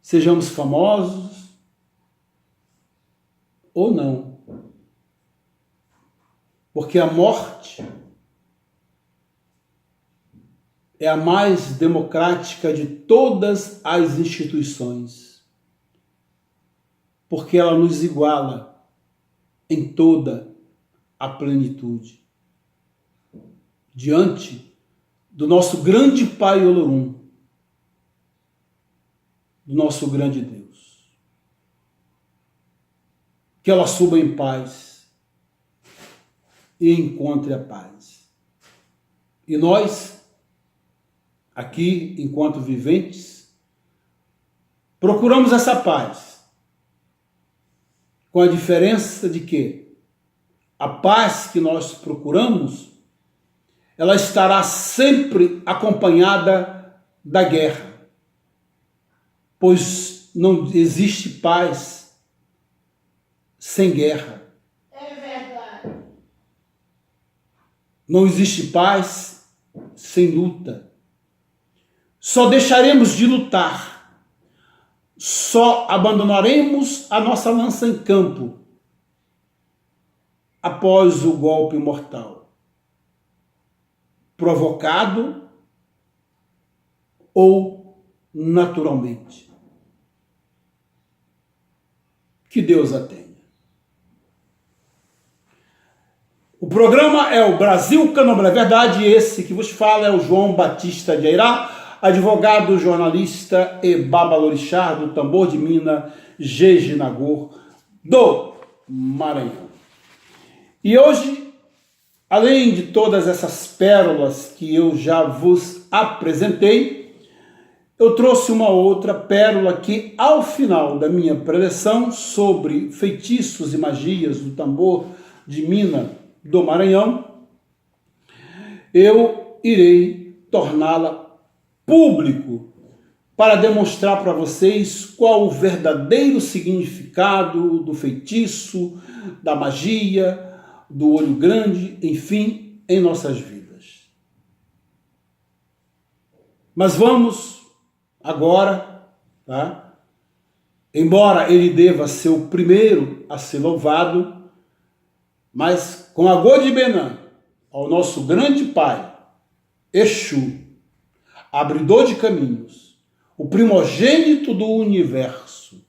sejamos famosos ou não. Porque a morte é a mais democrática de todas as instituições, porque ela nos iguala em toda a plenitude. Diante do nosso grande Pai Olorum, do nosso grande Deus. Que ela suba em paz e encontre a paz. E nós, aqui, enquanto viventes, procuramos essa paz, com a diferença de que a paz que nós procuramos, ela estará sempre acompanhada da guerra, pois não existe paz sem guerra. É verdade. Não existe paz sem luta. Só deixaremos de lutar, só abandonaremos a nossa lança em campo após o golpe mortal, provocado ou naturalmente. Que Deus a tenha. O programa é o Brasil Candomblé Verdade, e esse que vos fala é o João Batista de Airá, advogado, jornalista e babalorixá do tambor de Mina, Jejinagor, do Maranhão. E hoje, além de todas essas pérolas que eu já vos apresentei, eu trouxe uma outra pérola que, ao final da minha preleção sobre feitiços e magias do tambor de Mina do Maranhão, eu irei torná-la público para demonstrar para vocês qual o verdadeiro significado do feitiço, da magia, do olho grande, enfim, em nossas vidas. Mas vamos agora, tá? Embora ele deva ser o primeiro a ser louvado, mas com a Godibenã, ao nosso grande Pai, Exu, abridor de caminhos, o primogênito do universo,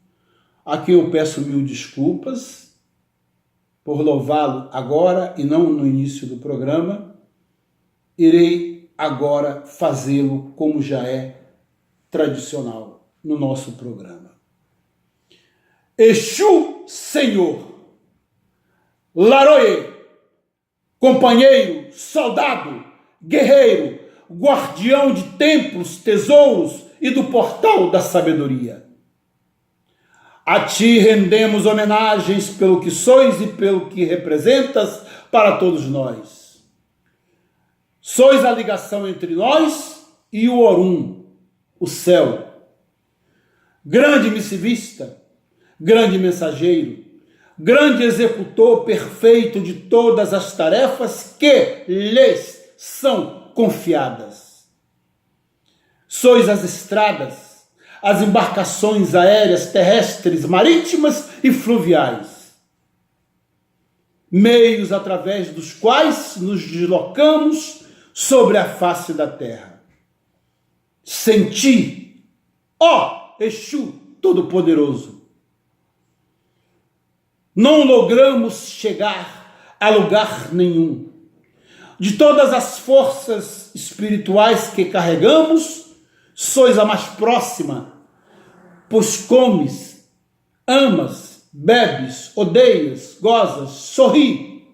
a quem eu peço mil desculpas por louvá-lo agora e não no início do programa, irei agora fazê-lo como já é tradicional no nosso programa. Exu Senhor, Laroê, companheiro, soldado, guerreiro, guardião de templos, tesouros e do portal da sabedoria. A ti rendemos homenagens pelo que sois e pelo que representas para todos nós. Sois a ligação entre nós e o Orum, o céu. Grande missivista, grande mensageiro, grande executor perfeito de todas as tarefas que lhes são confiadas. Sois as estradas, as embarcações aéreas, terrestres, marítimas e fluviais, meios através dos quais nos deslocamos sobre a face da terra. Sem ti, ó Exu Todo-Poderoso, não logramos chegar a lugar nenhum. De todas as forças espirituais que carregamos, sois a mais próxima, pois comes, amas, bebes, odeias, gozas, sorri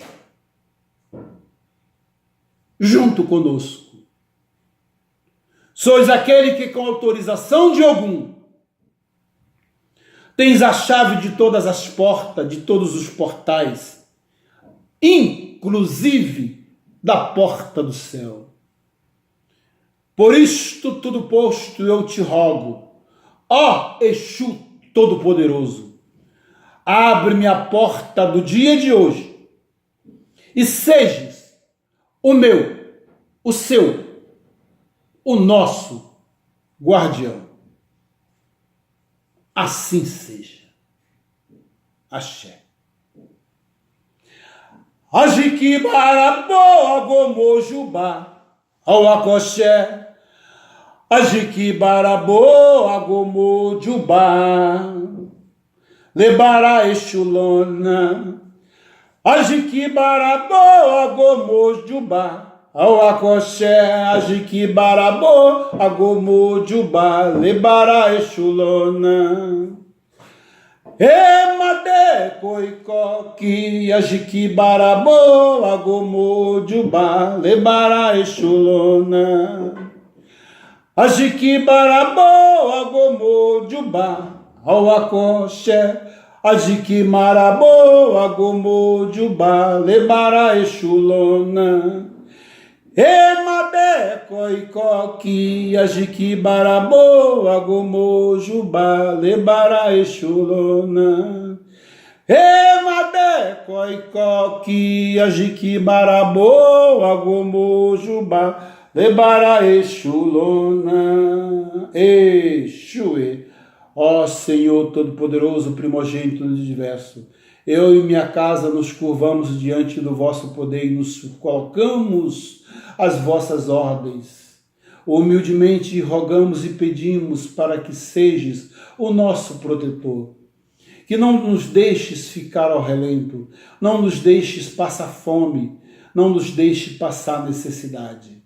junto conosco. Sois aquele que, com autorização de Ogum, tens a chave de todas as portas, de todos os portais, inclusive da porta do céu. Por isto tudo posto, eu te rogo, ó Exu Todo-Poderoso, abre-me a porta do dia de hoje e sejas o meu, o seu, o nosso guardião. assim seja. Axé. Ajiquibaraboa gomojubá, ao acoxé. Ajiquibaraboa gomojubá, lebara exulona. Ajiquibaraboa gomojubá, ao acoxé. Ajiquibaraboa gomojubá, lebara exulona. Emade coicoque, ajiquibaraboa gomojubá, lebara exulona. Ajiquibaraboa gomojubá, ao acoxé. Ajiquibaraboa gomojubá, lebara exulona. Emade coicoque, ajiquibaraboa gomojubá, lebara exulona. Emade coicoque, ajiquibaraboa gomojubá, lebara exulona. Exuê. Ó Senhor Todo-Poderoso, primogênito do universo, eu e minha casa nos curvamos diante do vosso poder e nos colocamos às vossas ordens. Humildemente rogamos e pedimos para que sejas o nosso protetor. Que não nos deixes ficar ao relento, não nos deixes passar fome, não nos deixes passar necessidade.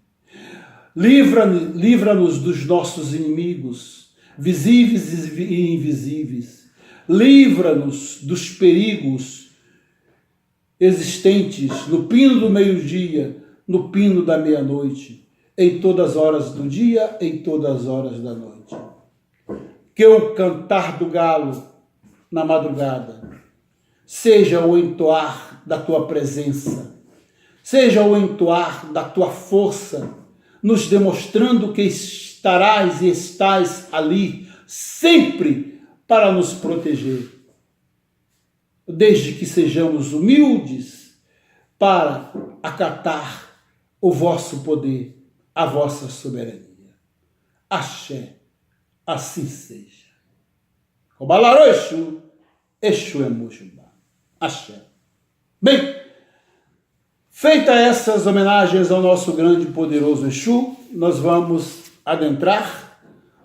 Livra-nos dos nossos inimigos, visíveis e invisíveis. Livra-nos dos perigos existentes no pino do meio-dia, no pino da meia-noite, em todas as horas do dia, em todas as horas da noite. Que o cantar do galo na madrugada seja o entoar da tua presença, seja o entoar da tua força, nos demonstrando que estarás e estás ali sempre para nos proteger, desde que sejamos humildes para acatar o vosso poder, a vossa soberania. Axé, assim seja. Obalarô Exu, Exu é Mojubá. Axé. Bem, feita essas homenagens ao nosso grande e poderoso Exu, nós vamos adentrar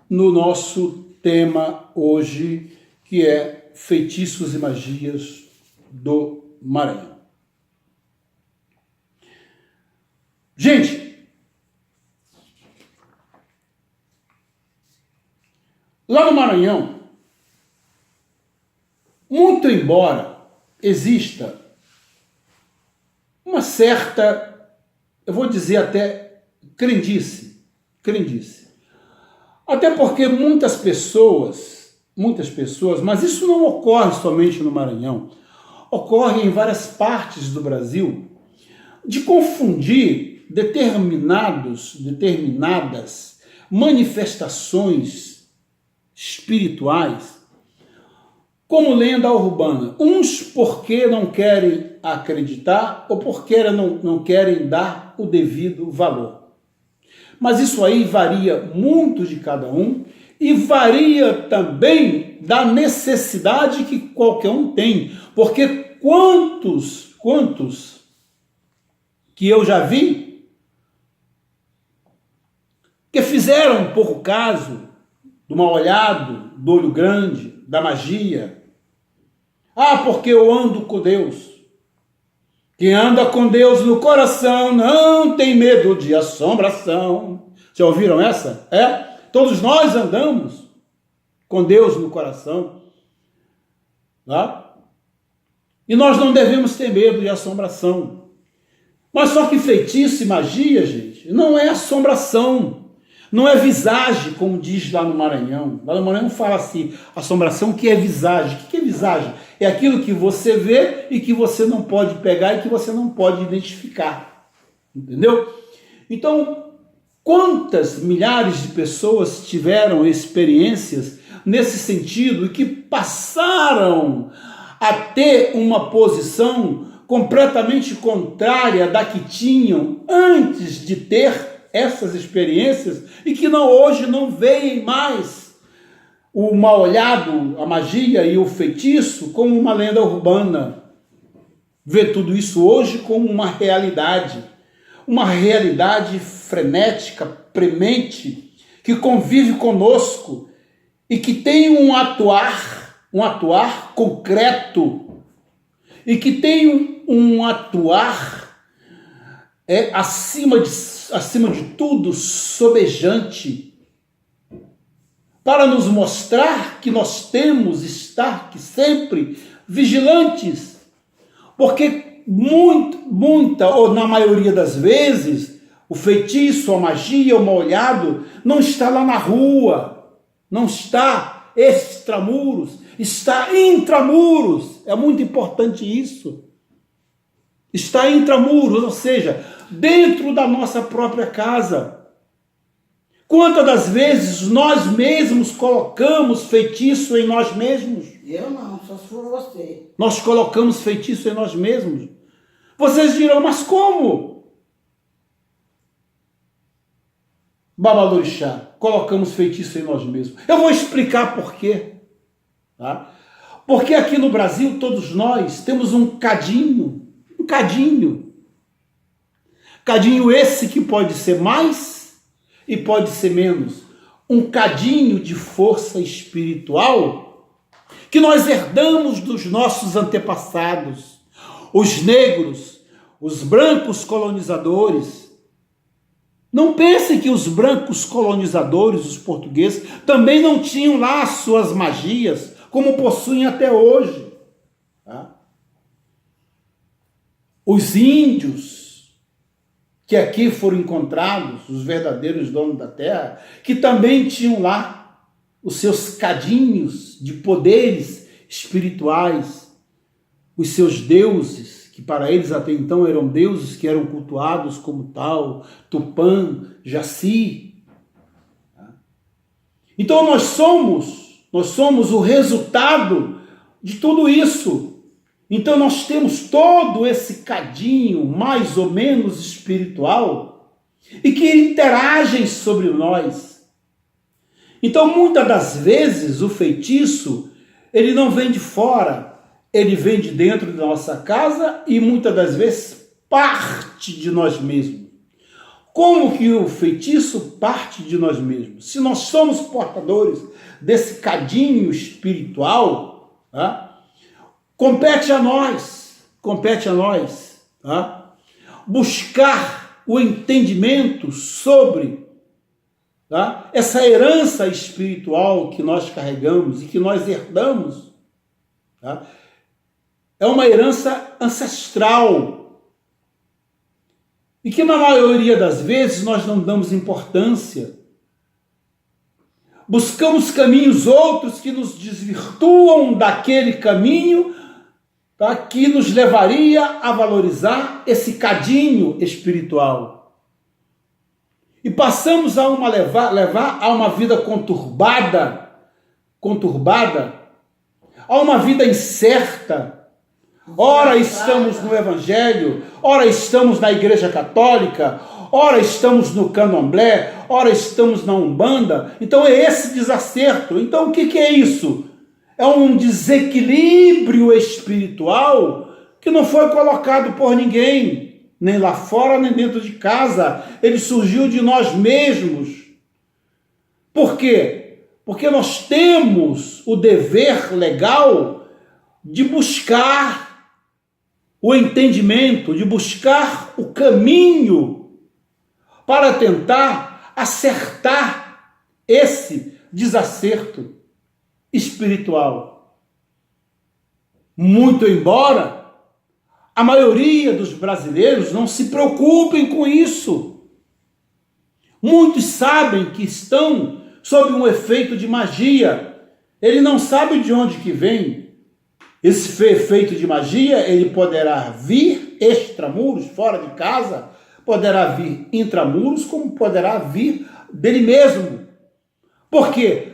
no nosso tema hoje, que é feitiços e magias do Maranhão. Gente, lá no Maranhão, muito embora exista uma certa, eu vou dizer até crendice, até porque muitas pessoas, mas isso não ocorre somente no Maranhão, ocorre em várias partes do Brasil, de confundir determinadas manifestações espirituais como lenda urbana. Uns porque não querem acreditar ou porque não querem dar o devido valor. Mas isso aí varia muito de cada um e varia também da necessidade que qualquer um tem. Porque quantos que eu já vi que fizeram pouco caso do mal olhado, do olho grande, da magia. Ah, porque eu ando com Deus. Quem anda com Deus no coração não tem medo de assombração. Já ouviram essa? É? Todos nós andamos com Deus no coração. Tá? E nós não devemos ter medo de assombração. Mas só que feitiço e magia, gente, não é assombração. Não é visagem, como diz lá no Maranhão. Lá no Maranhão fala assim, assombração que é visagem. O que é visagem? É aquilo que você vê e que você não pode pegar e que você não pode identificar. Entendeu? Então, quantas milhares de pessoas tiveram experiências nesse sentido e que passaram a ter uma posição completamente contrária da que tinham antes de ter essas experiências e que hoje não veem mais o mal olhado, a magia e o feitiço como uma lenda urbana. Vê tudo isso hoje como uma realidade frenética, premente, que convive conosco e que tem um atuar concreto e que tem um atuar acima de tudo sobejante, para nos mostrar que nós temos estar sempre vigilantes, porque muita, ou na maioria das vezes, o feitiço, a magia, o mal olhado, não está lá na rua, não está extramuros, está intramuros. É muito importante isso. Está intramuros, ou seja, dentro da nossa própria casa. Quantas das vezes nós mesmos colocamos feitiço em nós mesmos? Eu não, só se for você. Nós colocamos feitiço em nós mesmos. Vocês dirão, mas como? Babalorixá, colocamos feitiço em nós mesmos. Eu vou explicar por quê. Tá? Porque aqui no Brasil, todos nós temos um cadinho. Cadinho esse que pode ser mais e pode ser menos. Um cadinho de força espiritual que nós herdamos dos nossos antepassados. Os negros, os brancos colonizadores. Não pensem que os brancos colonizadores, os portugueses, também não tinham lá as suas magias, como possuem até hoje. Tá? Os índios, que aqui foram encontrados, os verdadeiros donos da terra, que também tinham lá os seus cadinhos de poderes espirituais, os seus deuses, que para eles até então eram deuses que eram cultuados como tal, Tupã, Jaci. Então nós somos o resultado de tudo isso. Então nós temos todo esse cadinho mais ou menos espiritual e que interagem sobre nós. Então muitas das vezes o feitiço, ele não vem de fora, ele vem de dentro da nossa casa e muitas das vezes parte de nós mesmos. Como que o feitiço parte de nós mesmos? Se nós somos portadores desse cadinho espiritual, tá? Compete a nós, tá? Buscar o entendimento sobre, tá? Essa herança espiritual que nós carregamos e que nós herdamos, tá? É uma herança ancestral e que na maioria das vezes nós não damos importância. Buscamos caminhos outros que nos desvirtuam daquele caminho, tá, que nos levaria a valorizar esse cadinho espiritual. E passamos a levar a uma vida conturbada, a uma vida incerta. Ora estamos no Evangelho, ora estamos na Igreja Católica, ora estamos no Candomblé, ora estamos na Umbanda. Então é esse desacerto. Então o que é isso? É um desequilíbrio espiritual que não foi colocado por ninguém, nem lá fora, nem dentro de casa. Ele surgiu de nós mesmos. Por quê? Porque nós temos o dever legal de buscar o entendimento, de buscar o caminho para tentar acertar esse desacerto espiritual. Muito embora a maioria dos brasileiros não se preocupem com isso. Muitos sabem que estão sob um efeito de magia. Ele não sabe de onde que vem. Esse efeito de magia, ele poderá vir extramuros, fora de casa, poderá vir intramuros, como poderá vir dele mesmo. Por quê?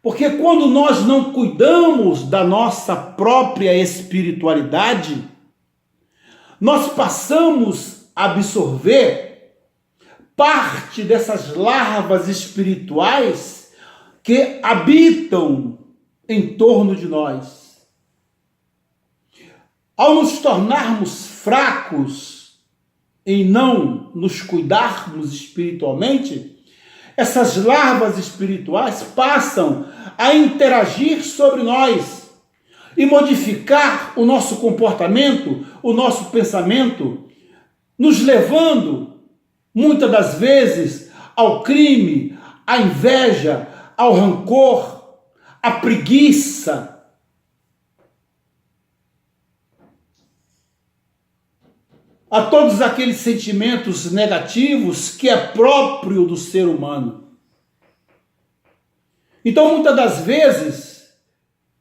Porque quando nós não cuidamos da nossa própria espiritualidade, nós passamos a absorver parte dessas larvas espirituais que habitam em torno de nós. Ao nos tornarmos fracos em não nos cuidarmos espiritualmente, essas larvas espirituais passam a interagir sobre nós e modificar o nosso comportamento, o nosso pensamento, nos levando, muitas das vezes, ao crime, à inveja, ao rancor, à preguiça. A todos aqueles sentimentos negativos que é próprio do ser humano. Então, muitas das vezes,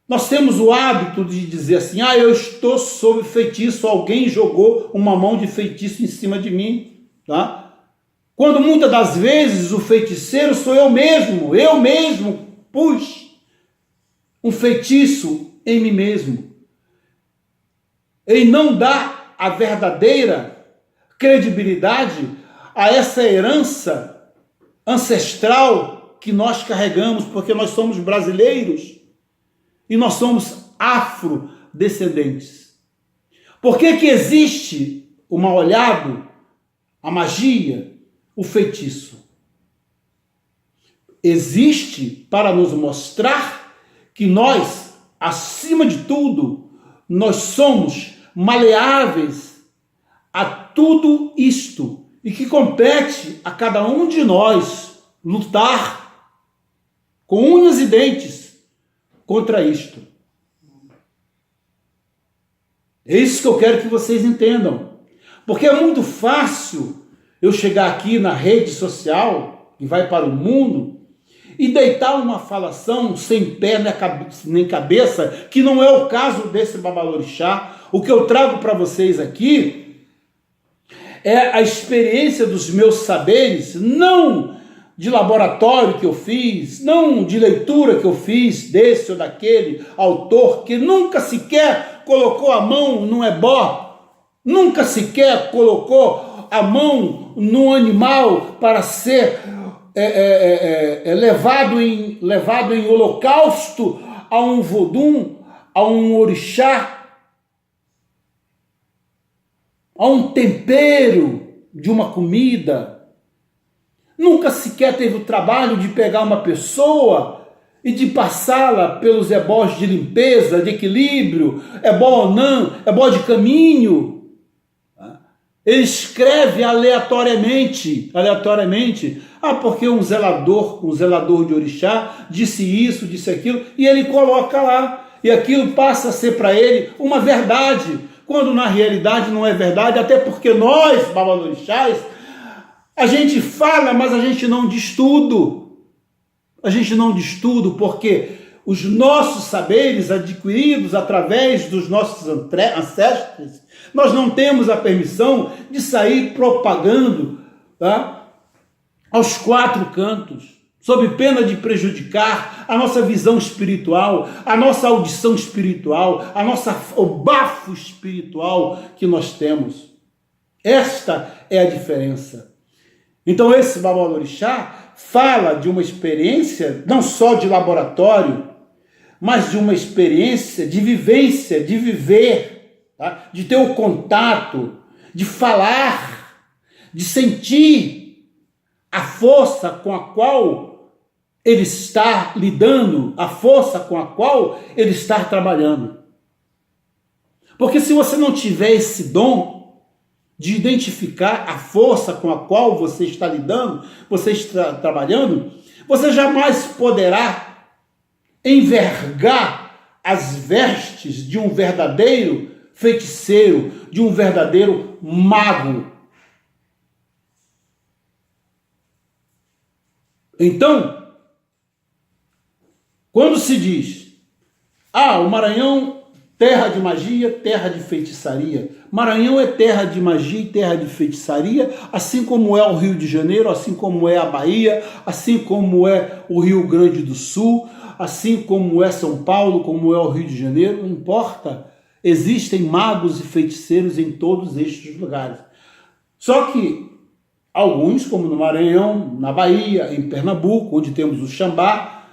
nós temos o hábito de dizer assim, eu estou sob feitiço, alguém jogou uma mão de feitiço em cima de mim, tá? Quando muitas das vezes o feiticeiro sou eu mesmo pus um feitiço em mim mesmo. Em não dar a verdadeira credibilidade a essa herança ancestral que nós carregamos, porque nós somos brasileiros e nós somos afrodescendentes. Por que que existe o mal-olhado, a magia, o feitiço? Existe para nos mostrar que nós, acima de tudo, nós somos maleáveis a tudo isto e que compete a cada um de nós lutar com unhas e dentes contra isto. É isso que eu quero que vocês entendam. Porque é muito fácil eu chegar aqui na rede social, que vai para o mundo, e deitar uma falação sem pé nem cabeça, que não é o caso desse babalorixá. O que eu trago para vocês aqui é a experiência dos meus saberes, não de laboratório que eu fiz, não de leitura que eu fiz desse ou daquele autor que nunca sequer colocou a mão num ebó, nunca sequer colocou a mão num animal para ser levado em holocausto a um vodum, a um orixá, a um tempero de uma comida. Nunca sequer teve o trabalho de pegar uma pessoa e de passá-la pelos ebós de limpeza, de equilíbrio, ebó onã, ebó de caminho. Ele escreve aleatoriamente, porque um zelador de orixá disse isso, disse aquilo, e ele coloca lá, e aquilo passa a ser para ele uma verdade, quando na realidade não é verdade, até porque nós, babalorixás, a gente fala, mas a gente não diz tudo. A gente não diz tudo, porque os nossos saberes adquiridos através dos nossos ancestros, nós não temos a permissão de sair propagando, tá, aos quatro cantos, sob pena de prejudicar a nossa visão espiritual, a nossa audição espiritual, o bafo espiritual que nós temos. Esta é a diferença. Então esse babalorixá fala de uma experiência não só de laboratório, mas de uma experiência de vivência, de viver, tá? De ter o contato, de falar, de sentir a força com a qual ele está lidando, a força com a qual ele está trabalhando. Porque se você não tiver esse dom de identificar a força com a qual você está lidando, você está trabalhando, você jamais poderá envergar as vestes de um verdadeiro feiticeiro, de um verdadeiro mago. Então, quando se diz, o Maranhão, terra de magia, terra de feitiçaria. Maranhão é terra de magia e terra de feitiçaria, assim como é o Rio de Janeiro, assim como é a Bahia, assim como é o Rio Grande do Sul, assim como é São Paulo, como é o Rio de Janeiro, não importa. Existem magos e feiticeiros em todos estes lugares. Só que alguns, como no Maranhão, na Bahia, em Pernambuco, onde temos o Xambá,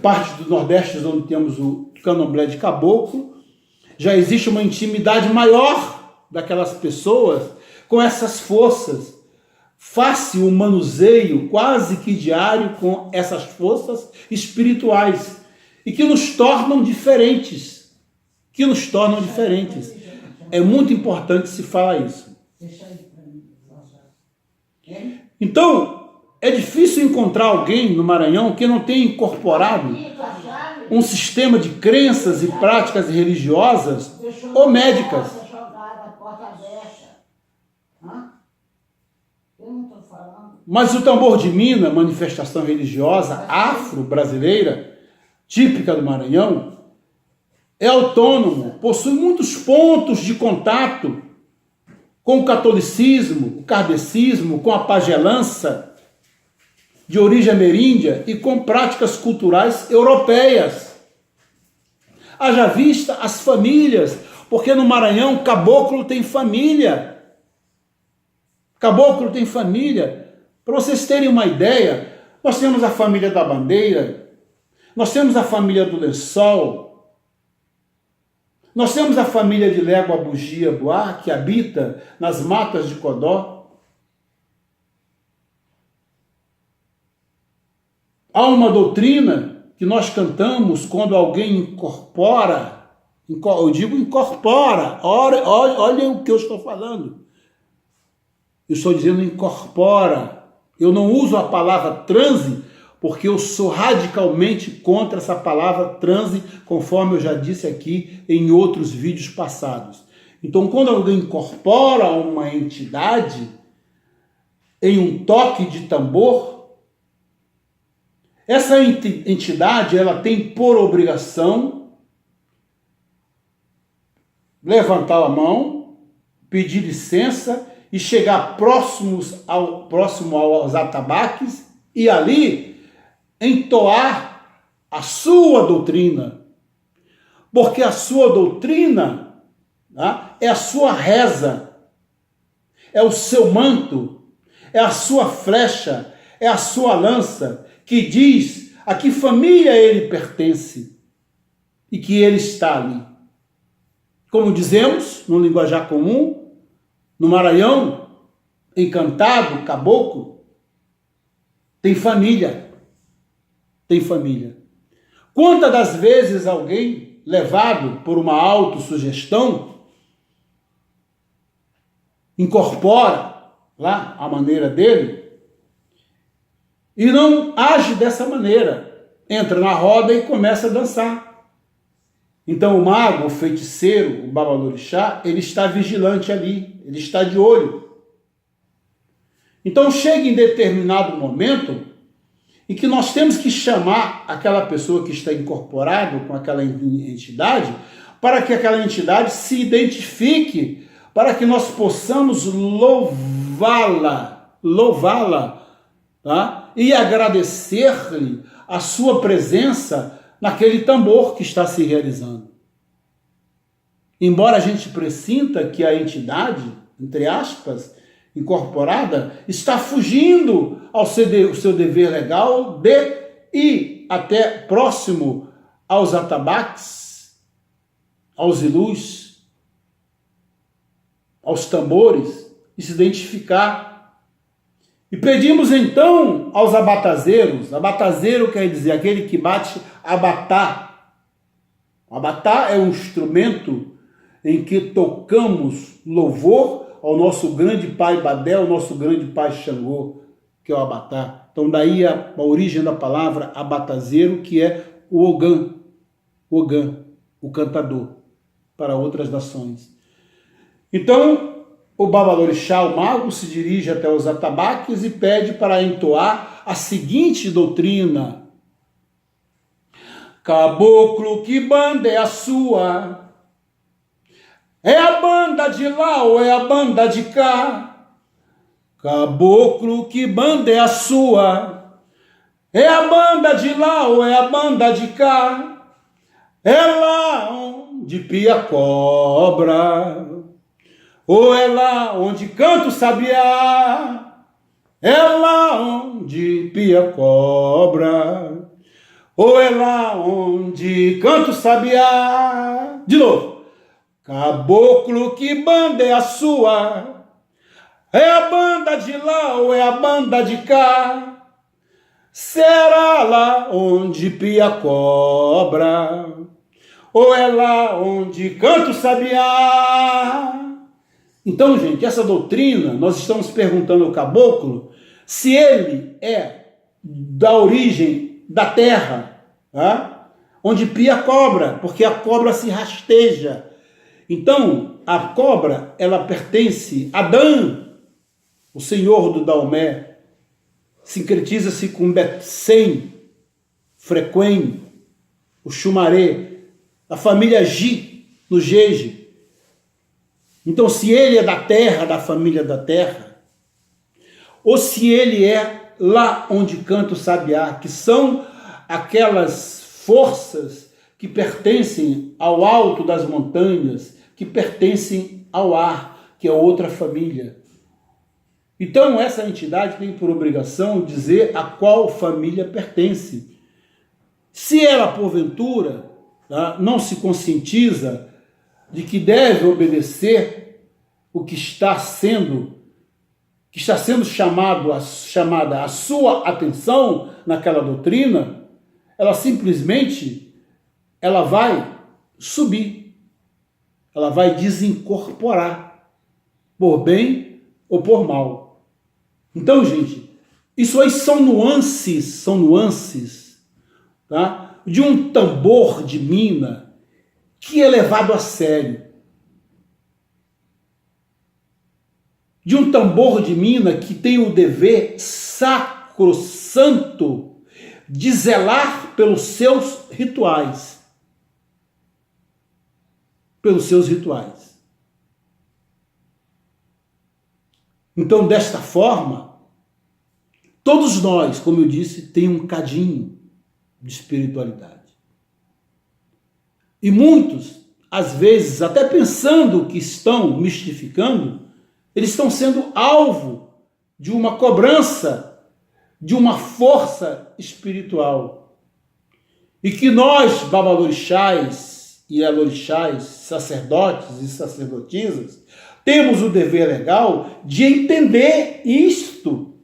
parte do Nordeste onde temos o candomblé de caboclo, já existe uma intimidade maior daquelas pessoas com essas forças. Fácil o manuseio quase que diário com essas forças espirituais e que nos tornam diferentes. É muito importante se falar isso. Então, é difícil encontrar alguém no Maranhão que não tenha incorporado um sistema de crenças e práticas religiosas ou médicas. Mas o tambor de mina, manifestação religiosa afro-brasileira, típica do Maranhão, é autônomo, possui muitos pontos de contato com o catolicismo, o kardecismo, com a pagelança de origem ameríndia e com práticas culturais europeias. Haja vista as famílias, porque no Maranhão caboclo tem família. Caboclo tem família. Para vocês terem uma ideia, nós temos a família da bandeira, nós temos a família do lençol, nós temos a família de Légua Bugia Buá, que habita nas matas de Codó. Há uma doutrina que nós cantamos quando alguém incorpora, eu digo incorpora, olhem o que eu estou falando. Eu estou dizendo incorpora. Eu não uso a palavra transe, porque eu sou radicalmente contra essa palavra transe, conforme eu já disse aqui em outros vídeos passados. Então, quando alguém incorpora uma entidade em um toque de tambor, essa entidade ela tem por obrigação levantar a mão, pedir licença e chegar próximo aos atabaques e ali entoar a sua doutrina. Porque a sua doutrina, tá, é a sua reza, é o seu manto, é a sua flecha, é a sua lança, que diz a que família ele pertence e que ele está ali. Como dizemos, no linguajar comum, no Maranhão, encantado, caboclo, tem família. Tem família. Quantas das vezes alguém, levado por uma autossugestão, incorpora lá a maneira dele e não age dessa maneira. Entra na roda e começa a dançar. Então o mago, o feiticeiro, o babalorixá, ele está vigilante ali, ele está de olho. Então chega em determinado momento em que nós temos que chamar aquela pessoa que está incorporada com aquela entidade, para que aquela entidade se identifique, para que nós possamos louvá-la, tá? E agradecer-lhe a sua presença naquele tambor que está se realizando. Embora a gente pressinta que a entidade, entre aspas, incorporada, está fugindo ao seu dever legal de ir até próximo aos atabaques, aos ilus, aos tambores, e se identificar. E pedimos então aos abatazeiros, abatazeiro quer dizer aquele que bate abatá. O abatá é um instrumento em que tocamos louvor ao nosso grande pai Badé, ao nosso grande pai Xangô, que é o abatá. Então daí a origem da palavra abatazeiro, que é o Ogã, o cantador, para outras nações. Então, o babalorixá, o mago, se dirige até os atabaques e pede para entoar a seguinte doutrina: caboclo, que banda é a sua? É a banda de lá ou é a banda de cá? Caboclo, que banda é a sua? É a banda de lá ou é a banda de cá? É lá onde pia cobra, ou é lá onde canta o sabiá? É lá onde pia cobra, ou é lá onde canta o sabiá. De novo. Caboclo, que banda é a sua? É a banda de lá ou é a banda de cá? Será lá onde pia a cobra? Ou é lá onde canta o sabiá? Então, gente, essa doutrina, nós estamos perguntando ao caboclo se ele é da origem da terra, tá? Onde pia a cobra, porque a cobra se rasteja. Então, a cobra, ela pertence a Adã, o senhor do Daomé, sincretiza-se com Betsem, Frequém, o Xumaré, a família Gi, no Jeje. Então, se ele é da terra, da família da terra, ou se ele é lá onde canta o sabiá, que são aquelas forças que pertencem ao alto das montanhas, que pertencem ao ar, que é outra família. Então, essa entidade tem por obrigação dizer a qual família pertence. Se ela, porventura, não se conscientiza de que deve obedecer o que está sendo chamada a sua atenção naquela doutrina, ela simplesmente vai subir, ela vai desincorporar, por bem ou por mal. Então, gente, isso aí são nuances, tá? De um tambor de mina que é levado a sério. De um tambor de mina que tem o dever sacrossanto de zelar pelos seus rituais. Pelos seus rituais. Então, desta forma, todos nós, como eu disse, tem um cadinho de espiritualidade. E muitos, às vezes, até pensando que estão mistificando, eles estão sendo alvo de uma cobrança, de uma força espiritual. E que nós, babalorixás e alorixás, sacerdotes e sacerdotisas, temos o dever legal de entender isto.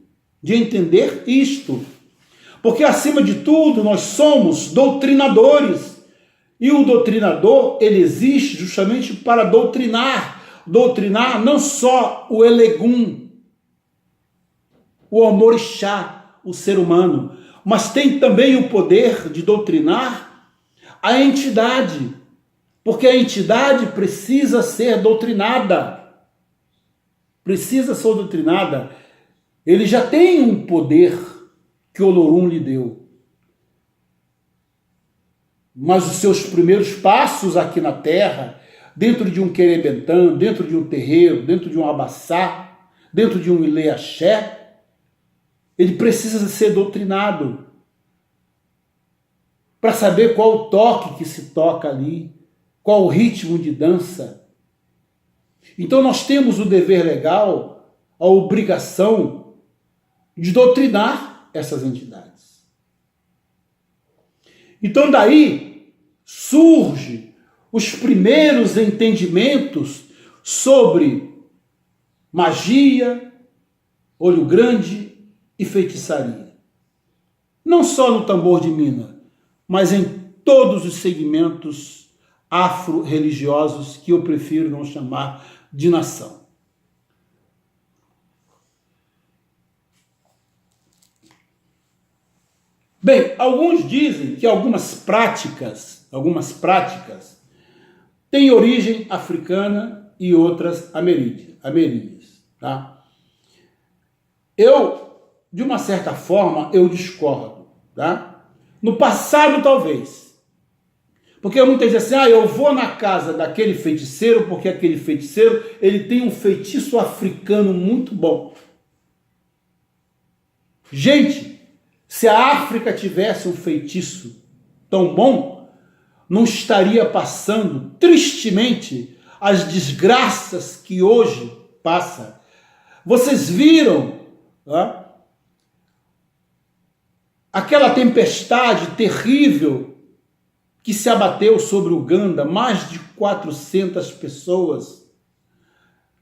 Porque, acima de tudo, nós somos doutrinadores. E o doutrinador, ele existe justamente para doutrinar. Doutrinar não só o elegum, o amorixá, o ser humano, mas tem também o poder de doutrinar a entidade. Porque a entidade precisa ser doutrinada. Ele já tem um poder que Olorum lhe deu. Mas os seus primeiros passos aqui na Terra, dentro de um querebentã, dentro de um terreiro, dentro de um abaçá, dentro de um ileaxé, ele precisa ser doutrinado para saber qual o toque que se toca ali, qual o ritmo de dança. Então nós temos o dever legal, a obrigação de doutrinar essas entidades. Então daí surge os primeiros entendimentos sobre magia, olho grande e feitiçaria. Não só no tambor de mina, mas em todos os segmentos afro-religiosos que eu prefiro não chamar de nação. Bem, alguns dizem que algumas práticas têm origem africana e outras ameríndias, tá? Eu, de uma certa forma, eu discordo, tá? No passado, talvez. Porque muitas vezes assim, eu vou na casa daquele feiticeiro, porque aquele feiticeiro, ele tem um feitiço africano muito bom. Gente, se a África tivesse um feitiço tão bom, não estaria passando tristemente as desgraças que hoje passa. Vocês viram aquela tempestade terrível que se abateu sobre Uganda, mais de 400 pessoas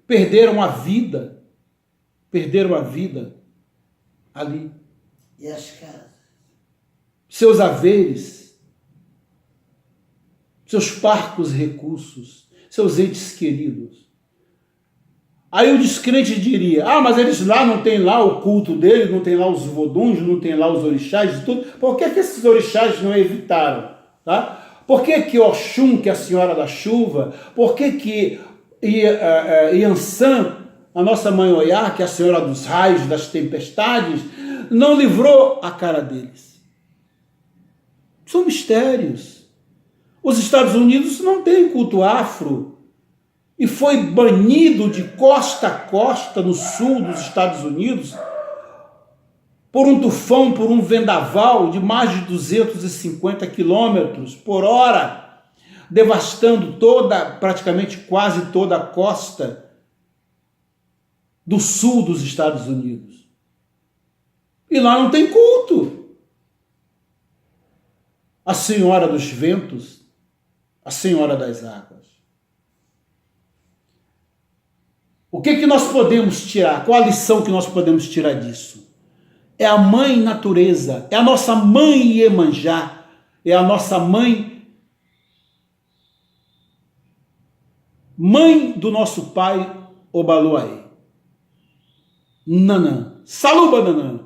perderam a vida ali. E as casas? Seus haveres, seus parcos recursos, seus entes queridos. Aí o descrente diria, mas eles lá não tem lá o culto deles, não tem lá os voduns, não tem lá os orixás e tudo. Por que esses orixás não evitaram? Tá? Por que Oxum, que é a senhora da chuva, por que Iansã, a nossa mãe Oiá, que é a senhora dos raios, das tempestades, não livrou a cara deles? São mistérios. Os Estados Unidos não têm culto afro e foi banido de costa a costa no sul dos Estados Unidos por um tufão, por um vendaval de mais de 250 quilômetros por hora, devastando praticamente quase toda a costa do sul dos Estados Unidos. E lá não tem culto. A Senhora dos Ventos, a Senhora das Águas. O que nós podemos tirar? Qual a lição que nós podemos tirar disso? É a mãe natureza, é a nossa mãe Iemanjá, é a nossa mãe do nosso pai Obaluaê. Nanã, Saluba Nanã,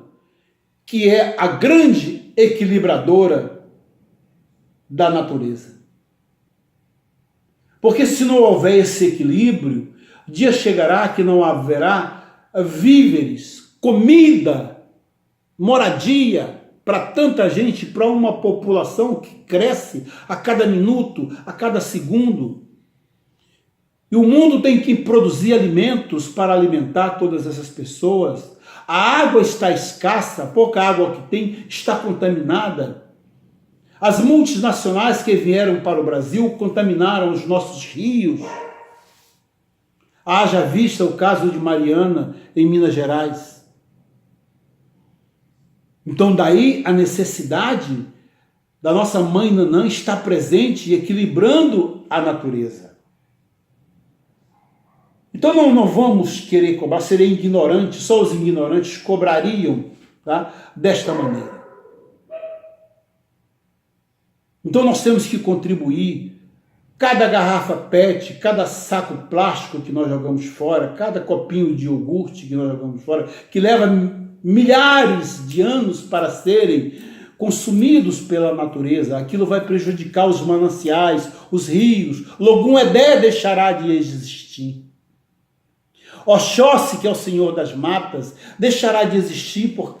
que é a grande equilibradora da natureza. Porque se não houver esse equilíbrio, dia chegará que não haverá víveres, comida, moradia para tanta gente, para uma população que cresce a cada minuto, a cada segundo. E o mundo tem que produzir alimentos para alimentar todas essas pessoas. A água está escassa, a pouca água que tem está contaminada. As multinacionais que vieram para o Brasil contaminaram os nossos rios. Haja vista o caso de Mariana, em Minas Gerais. Então, daí a necessidade da nossa mãe Nanã estar presente e equilibrando a natureza. Então, não vamos querer cobrar, seria ignorante, só os ignorantes cobrariam, tá, desta maneira. Então, nós temos que contribuir. Cada garrafa PET, cada saco plástico que nós jogamos fora, cada copinho de iogurte que nós jogamos fora, que leva milhares de anos para serem consumidos pela natureza, aquilo vai prejudicar os mananciais, os rios. Logum Edé deixará de existir. Oxóssi, que é o Senhor das Matas, deixará de existir por